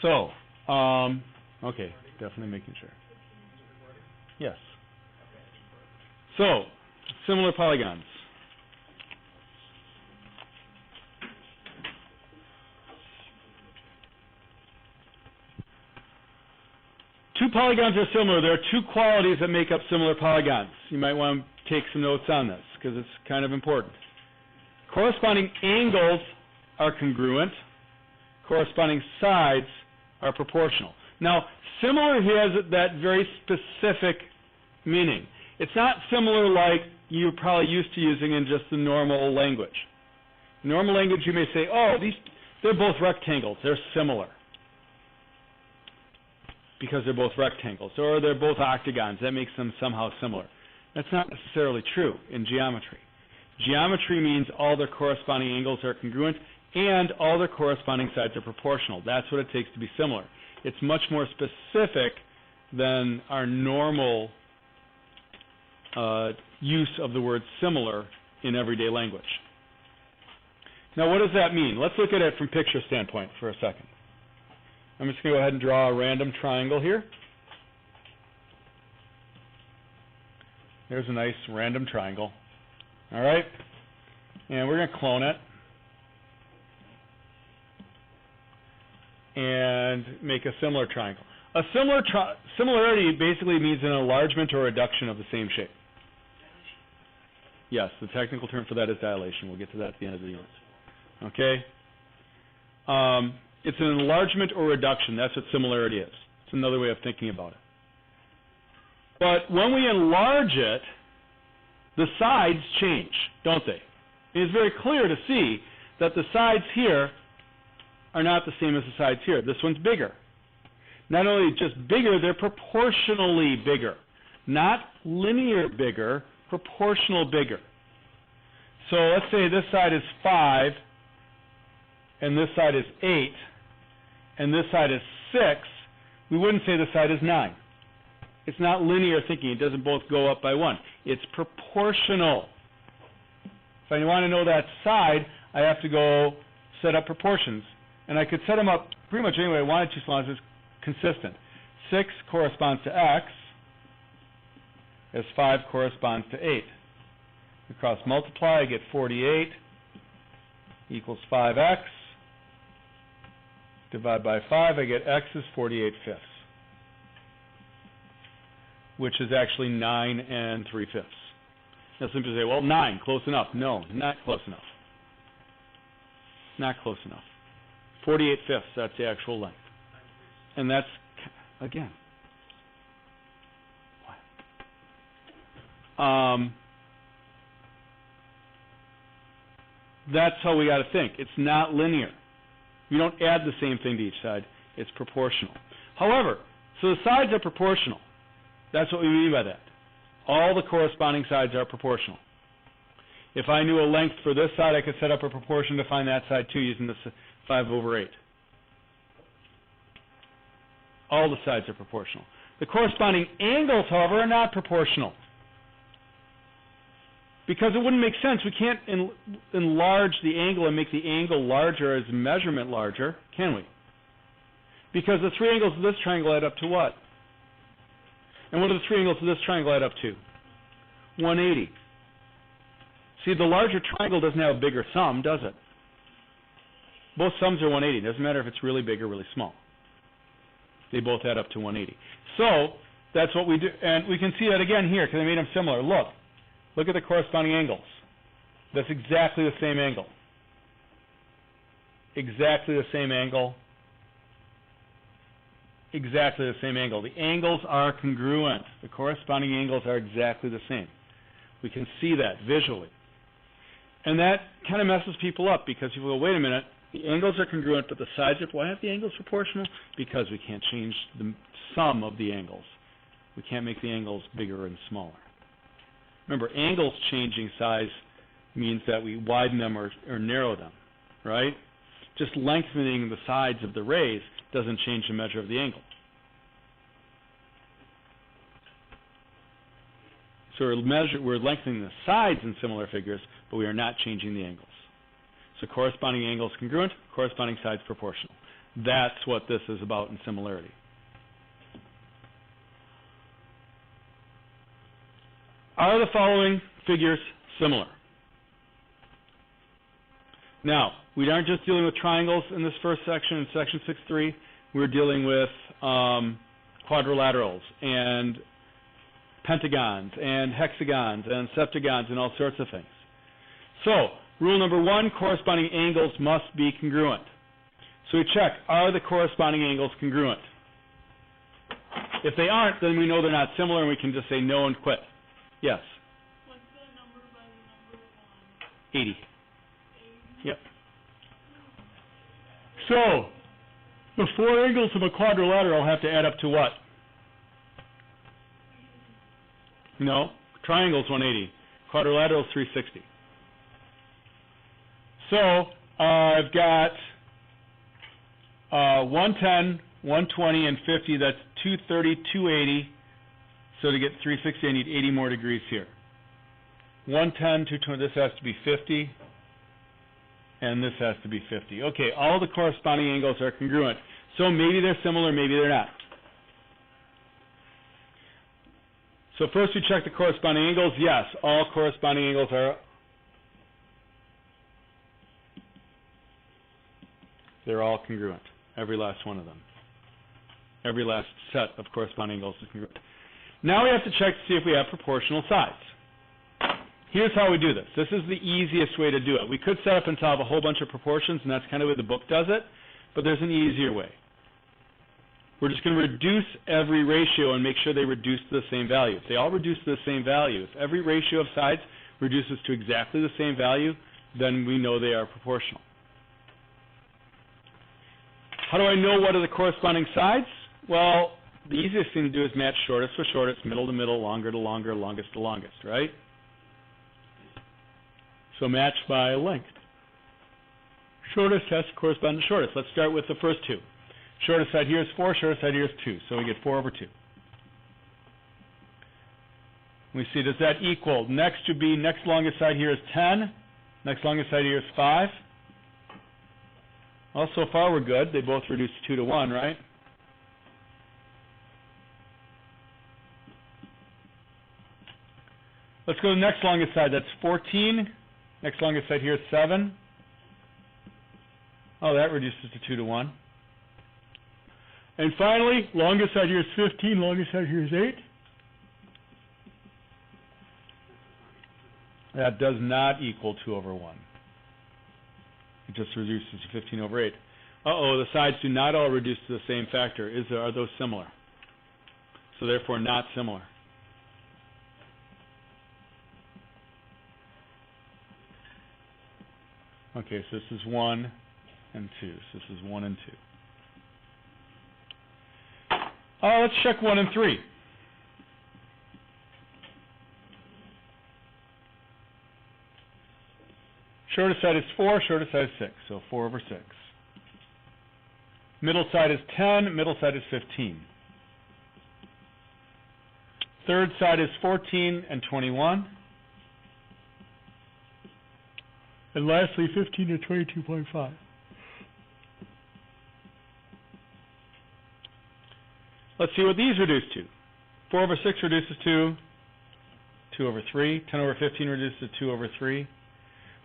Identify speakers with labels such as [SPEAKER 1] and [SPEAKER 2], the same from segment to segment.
[SPEAKER 1] So, okay, definitely making sure. Yes. So, similar polygons. Two polygons are similar. There are two qualities that make up similar polygons. You might want to take some notes on this because it's kind of important. Corresponding angles are congruent. Corresponding sides are proportional. Now, similar here has that very specific meaning. It's not similar like you're probably used to using in just the normal language. In normal language, you may say, oh, they're both rectangles. They're similar because they're both rectangles. Or they're both octagons. That makes them somehow similar. That's not necessarily true in geometry. Geometry means all their corresponding angles are congruent and all their corresponding sides are proportional. That's what it takes to be similar. It's much more specific than our normal use of the word similar in everyday language. Now, what does that mean? Let's look at it from picture standpoint for a second. I'm just going to go ahead and draw a random triangle here. There's a nice random triangle. All right? And we're going to clone it and make a similar triangle. A similarity basically means an enlargement or reduction of the same shape. Yes, the technical term for that is dilation. We'll get to that at the end of the unit. Okay? It's an enlargement or reduction. That's what similarity is. It's another way of thinking about it. But when we enlarge it, the sides change, don't they? It's very clear to see that the sides here are not the same as the sides here. This one's bigger. Not only just bigger, they're proportionally bigger. Not linear bigger, proportional bigger. So let's say this side is 5, and this side is 8, and this side is 6. We wouldn't say this side is 9. It's not linear thinking. It doesn't both go up by 1. It's proportional. If I want to know that side, I have to go set up proportions. And I could set them up pretty much any way I wanted to, as long as it's consistent. 6 corresponds to x, as 5 corresponds to 8. We cross multiply, I get 48 equals 5x. Divide by 5, I get x is 48/5, which is actually 9 3/5. Now simply say, well, 9, close enough. No, not close enough. Not close enough. 48/5, that's the actual length. And that's, again, that's how we got to think. It's not linear. We don't add the same thing to each side. It's proportional. However, so the sides are proportional. That's what we mean by that. All the corresponding sides are proportional. If I knew a length for this side, I could set up a proportion to find that side too using this 5/8. All the sides are proportional. The corresponding angles, however, are not proportional. Because it wouldn't make sense. We can't enlarge the angle and make the angle larger as measurement larger, can we? Because the three angles of this triangle add up to what? And what do the three angles of this triangle add up to? 180. See, the larger triangle doesn't have a bigger sum, does it? Both sums are 180. It doesn't matter if it's really big or really small. They both add up to 180. So that's what we do. And we can see that again here because I made them similar. Look at the corresponding angles. That's exactly the same angle. Exactly the same angle. Exactly the same angle. The angles are congruent. The corresponding angles are exactly the same. We can see that visually. And that kind of messes people up because people go, wait a minute, the angles are congruent, but the sides are, why aren't the angles proportional? Because we can't change the sum of the angles. We can't make the angles bigger and smaller. Remember, angles changing size means that we widen them or narrow them, right? Just lengthening the sides of the rays doesn't change the measure of the angle. So we're lengthening the sides in similar figures, but we are not changing the angles. So corresponding angles congruent, corresponding sides proportional. That's what this is about in similarity. Are the following figures similar? Now, we aren't just dealing with triangles in this first section, in section 6.3. We're dealing with quadrilaterals and pentagons and hexagons and septagons and all sorts of things. So, rule number 1, corresponding angles must be congruent. So we check, are the corresponding angles congruent? If they aren't, then we know they're not similar and we can just say no and quit. Yes?
[SPEAKER 2] What's the number by the number of
[SPEAKER 1] 80. Yep. So, the 4 angles of a quadrilateral have to add up to what? No, triangle's 180. Quadrilateral's 360. So, I've got 110, 120, and 50. That's 230, 280. So to get 360, I need 80 more degrees here. 110, 220, this has to be 50. And this has to be 50. Okay, all the corresponding angles are congruent. So maybe they're similar, maybe they're not. So first we check the corresponding angles. Yes, all corresponding angles are... They're all congruent, every last one of them. Every last set of corresponding angles is congruent. Now we have to check to see if we have proportional sides. Here's how we do this. This is the easiest way to do it. We could set up and solve a whole bunch of proportions, and that's kind of the way the book does it, but there's an easier way. We're just going to reduce every ratio and make sure they reduce to the same value. If they all reduce to the same value, if every ratio of sides reduces to exactly the same value, then we know they are proportional. How do I know what are the corresponding sides? Well, the easiest thing to do is match shortest with shortest, middle to middle, longer to longer, longest to longest, right? So match by length. Shortest has to correspond to shortest. Let's start with the first two. Shortest side here is 4, shortest side here is 2. So we get 4 over 2. We see, does that equal? Next would be, next longest side here is 10. Next longest side here is 5. Well, so far we're good. They both reduce 2 to 1, right? Let's go to the next longest side. That's 14. Next longest side here is 7. Oh, that reduces to 2 to 1. And finally, longest side here is 15. Longest side here is 8. That does not equal 2 over 1. It just reduces to 15 over 8. Uh-oh, the sides do not all reduce to the same factor. Are those similar? So therefore not similar. Okay, so this is 1 and 2. So this is 1 and 2. Let's check 1 and 3. Shortest side is 4, shortest side is 6, so 4 over 6. Middle side is 10, middle side is 15. Third side is 14 and 21. And lastly, 15 to 22.5. Let's see what these reduce to. 4 over 6 reduces to 2 over 3. 10 over 15 reduces to 2 over 3.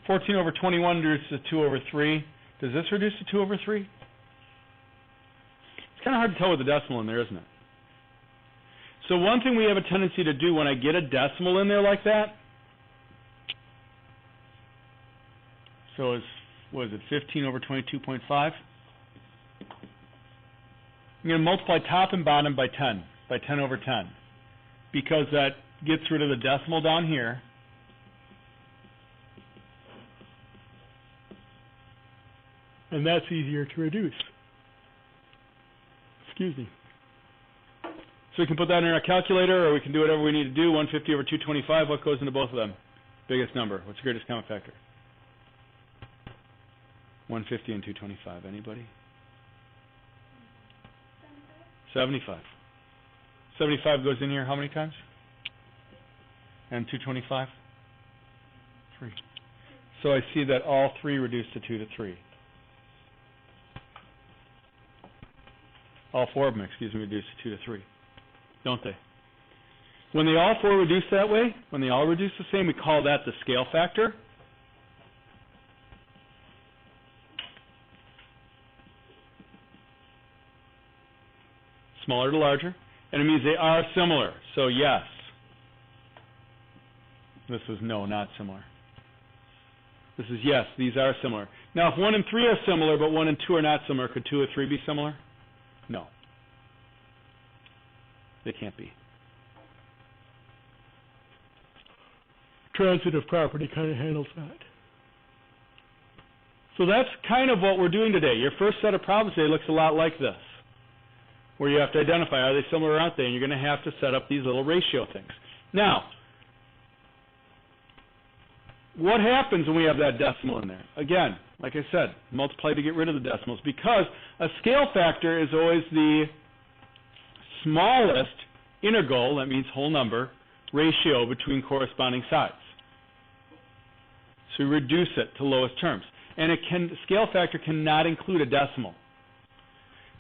[SPEAKER 1] 14 over 21 reduces to 2 over 3. Does this reduce to 2 over 3? It's kind of hard to tell with the decimal in there, isn't it? So one thing we have a tendency to do when I get a decimal in there like that, so it's, what is it, 15 over 22.5? I'm going to multiply top and bottom by 10 over 10, because that gets rid of the decimal down here. And that's easier to reduce. Excuse me. So we can put that in our calculator, or we can do whatever we need to do. 150 over 225, what goes into both of them? Biggest number. What's the greatest common factor? 150 and 225. Anybody? 75. 75 goes in here how many times? And 225? 3. So I see that all 3 reduce to 2 to 3. All four of them, reduce to 2 to 3, don't they? When they all four reduce that way, when they all reduce the same, we call that the scale factor. Smaller to larger. And it means they are similar. So yes. This is no, not similar. This is yes, these are similar. Now, if 1 and 3 are similar, but 1 and 2 are not similar, could 2 or 3 be similar? No. They can't be. Transitive property kind of handles that. So that's kind of what we're doing today. Your first set of problems today looks a lot like this, where you have to identify, are they similar or aren't they? And you're going to have to set up these little ratio things. Now, what happens when we have that decimal in there? Again, like I said, multiply to get rid of the decimals, because a scale factor is always the smallest integral, that means whole number, ratio between corresponding sides. So we reduce it to lowest terms. And scale factor cannot include a decimal.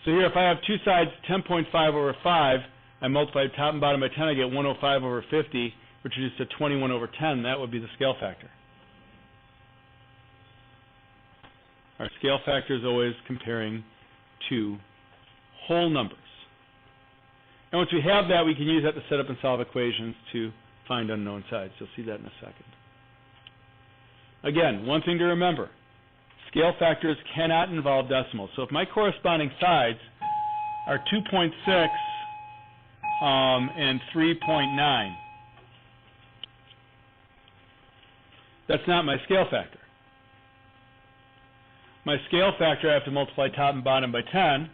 [SPEAKER 1] So here, if I have two sides, 10.5 over 5, I multiply top and bottom by 10, I get 105 over 50, which is to 21 over 10. That would be the scale factor. Our scale factor is always comparing two whole numbers. And once we have that, we can use that to set up and solve equations to find unknown sides. You'll see that in a second. Again, one thing to remember, scale factors cannot involve decimals. So if my corresponding sides are 2.6 and 3.9, that's not my scale factor. My scale factor, I have to multiply top and bottom by 10,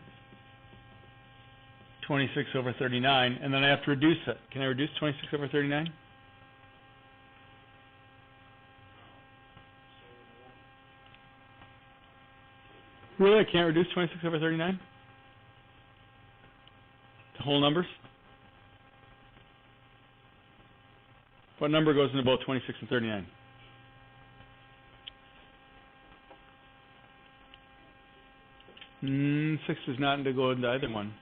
[SPEAKER 1] 26 over 39, and then I have to reduce it. Can I reduce 26 over 39? Really? I can't reduce 26 over 39? To whole numbers? What number goes into both 26 and 39? 6 does not go into either one.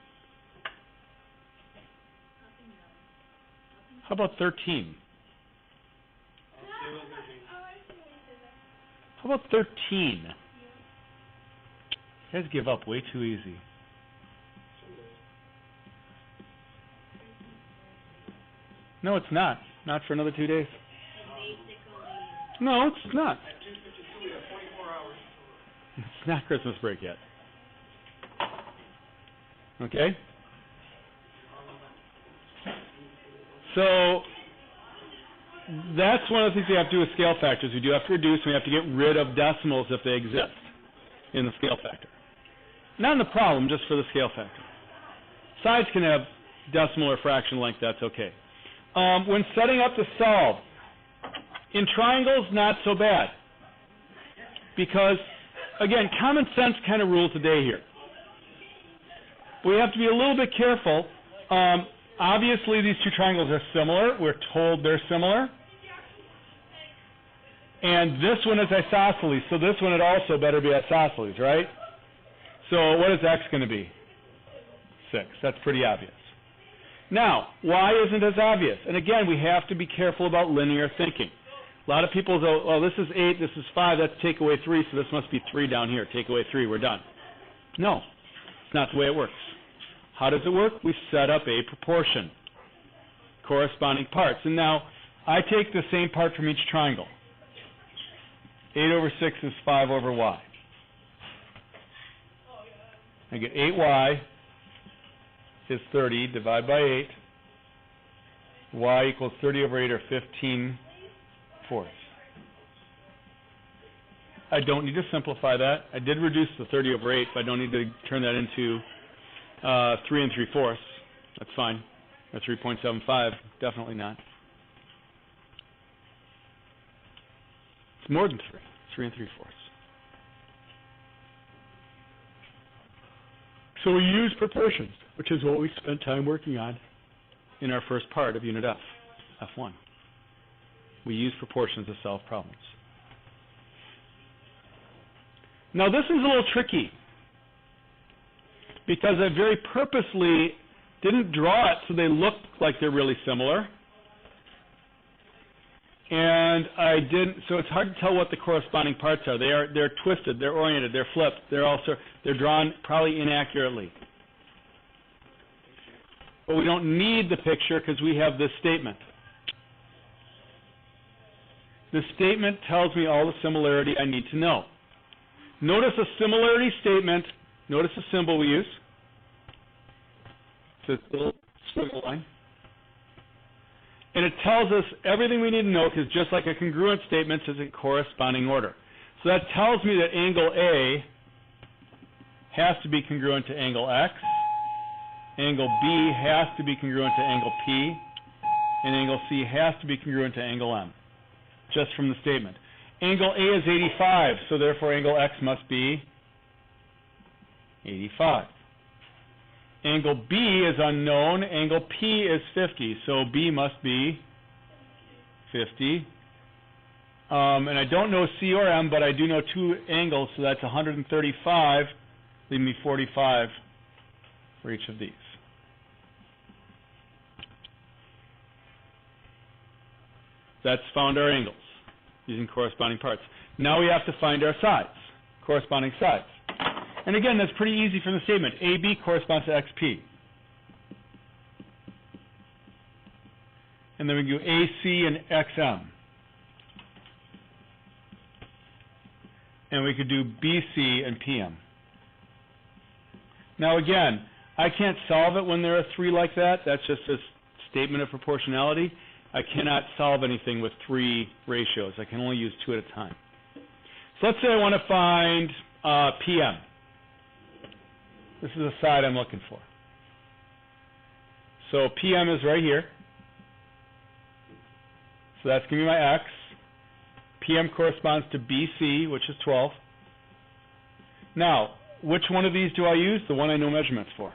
[SPEAKER 1] How about 13? How about 13? You guys give up way too easy. No, it's not. Not for another 2 days. No, it's not. It's not Christmas break yet. Okay? So that's one of the things we have to do with scale factors. We do have to reduce, and we have to get rid of decimals if they exist in the scale factor. Not in the problem, just for the scale factor. Sides can have decimal or fraction length, that's okay. When setting up to solve, in triangles, not so bad. Because, again, common sense kind of rules the day here. We have to be a little bit careful. Obviously, these two triangles are similar. We're told they're similar. And this one is isosceles, so this one would also better be isosceles, right? So what is x going to be? 6. That's pretty obvious. Now, y isn't as obvious. And again, we have to be careful about linear thinking. A lot of people go, oh, this is 8, this is 5, that's take away 3, so this must be 3 down here. Take away 3, we're done. No, it's not the way it works. How does it work? We set up a proportion, corresponding parts. And now, I take the same part from each triangle. 8 over 6 is 5 over y. I get 8y is 30, divide by 8. Y equals 30 over 8, or 15/4. I don't need to simplify that. I did reduce the 30 over 8, but I don't need to turn that into 3 3/4. That's fine. Or 3.75, definitely not. It's more than 3. 3 3/4. So we use proportions, which is what we spent time working on in our first part of Unit F, F1. We use proportions to solve problems. Now this is a little tricky, because I very purposely didn't draw it so they look like they're really similar. And I didn't, so it's hard to tell what the corresponding parts are. They're twisted, they're oriented, they're flipped, they're drawn probably inaccurately. But we don't need the picture because we have this statement. This statement tells me all the similarity I need to know. Notice a similarity statement. Notice the symbol we use. It's this little squiggle line. And it tells us everything we need to know because just like a congruent statement, it's in corresponding order. So that tells me that angle A has to be congruent to angle X. Angle B has to be congruent to angle P. And angle C has to be congruent to angle M, just from the statement. Angle A is 85, so therefore angle X must be 85. Angle B is unknown, angle P is 50, so B must be 50. And I don't know C or M, but I do know two angles, so that's 135, leaving me 45 for each of these. That's found our angles using corresponding parts. Now we have to find our sides, corresponding sides. And again, that's pretty easy from the statement. AB corresponds to XP. And then we do AC and XM. And we could do BC and PM. Now again, I can't solve it when there are three like that. That's just a statement of proportionality. I cannot solve anything with three ratios. I can only use two at a time. So let's say I want to find PM. This is the side I'm looking for. So PM is right here. So that's going to be my X. PM corresponds to BC, which is 12. Now, which one of these do I use? The one I know measurements for.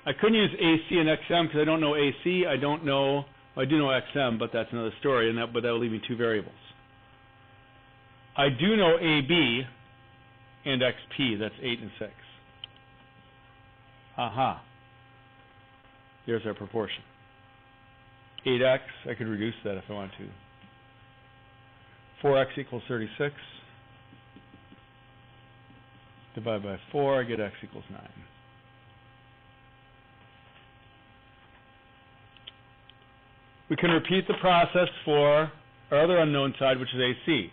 [SPEAKER 1] I couldn't use AC and XM because I don't know AC. I do know XM, but that's another story, but that will leave me two variables. I do know AB and XP, that's 8 and 6. Aha. There's our proportion. 8x, I could reduce that if I want to. 4x equals 36. Divide by 4, I get x equals 9. We can repeat the process for our other unknown side, which is AC.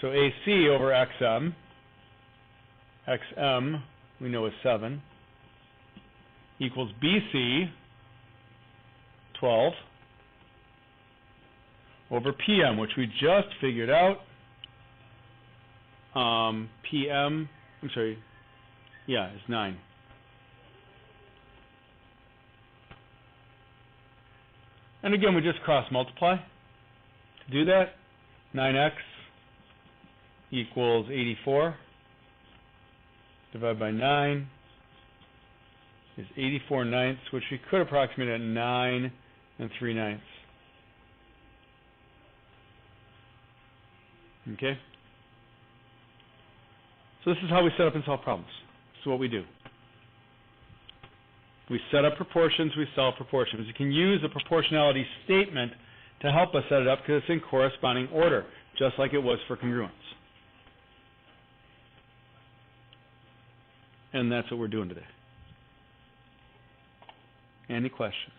[SPEAKER 1] So AC over XM, XM we know is 7, equals BC, 12, over PM, which we just figured out. PM, I'm sorry, yeah, is 9. And again, we just cross multiply. To do that, 9x equals 84. Divided by 9 is 84 ninths, which we could approximate at 9 3 ninths. Okay? So this is how we set up and solve problems. This is what we do. We set up proportions, we solve proportions. You can use a proportionality statement to help us set it up because it's in corresponding order, just like it was for congruence. And that's what we're doing today. Any questions?